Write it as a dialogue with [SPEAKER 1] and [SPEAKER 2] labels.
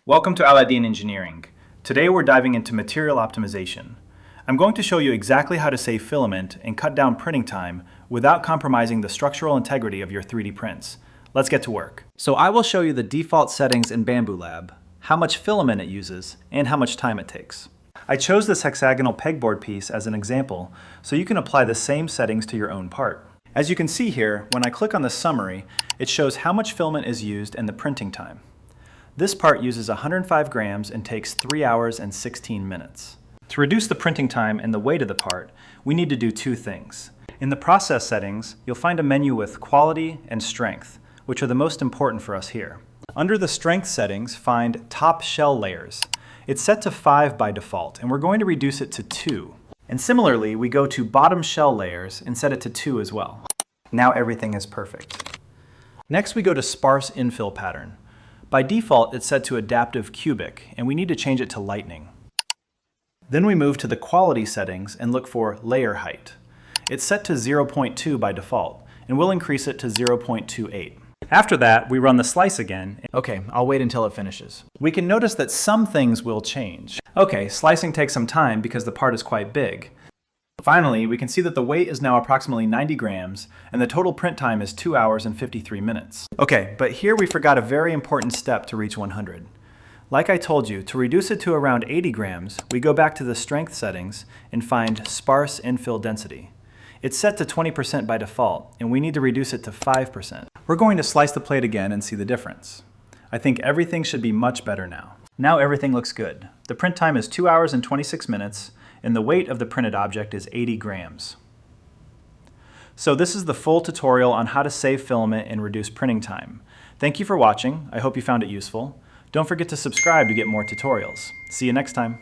[SPEAKER 1] Welcome to Aladdin Engineering. Today we're diving into material optimization. I'm going to show you exactly how to save filament and cut down printing time without compromising the structural integrity of your 3D prints. Let's get to work. So I will show you the default settings in Bamboo Lab, how much filament it uses, and how much time it takes. I chose this hexagonal pegboard piece as an example, so you can apply the same settings to your own part. As you can see here, when I click on the summary, it shows how much filament is used and the printing time. This part uses 105 grams and takes 3 hours and 16 minutes. To reduce the printing time and the weight of the part, we need to do two things. In the process settings, you'll find a menu with quality and strength, which are the most important for us here. Under the strength settings, find top shell layers. It's set to 5 by default, and we're going to reduce it to 2. And similarly, we go to bottom shell layers and set it to 2 as well. Now everything is perfect. Next we go to sparse infill pattern. By default, it's set to adaptive cubic, and we need to change it to lightning. Then we move to the quality settings and look for layer height. It's set to 0.2 by default, and we'll increase it to 0.28. After that, we run the slice again. Okay, I'll wait until it finishes. We can notice that some things will change. Okay, slicing takes some time because the part is quite big. Finally, we can see that the weight is now approximately 90 grams, and the total print time is 2 hours and 53 minutes. Okay, but here we forgot a very important step to reach 100. Like I told you, to reduce it to around 80 grams, we go back to the strength settings and find sparse infill density. It's set to 20% by default, and we need to reduce it to 5%. We're going to slice the plate again and see the difference. I think everything should be much better now. Now everything looks good. The print time is 2 hours and 26 minutes, and the weight of the printed object is 80 grams. So this is the full tutorial on how to save filament and reduce printing time. Thank you for watching. I hope you found it useful. Don't forget to subscribe to get more tutorials. See you next time.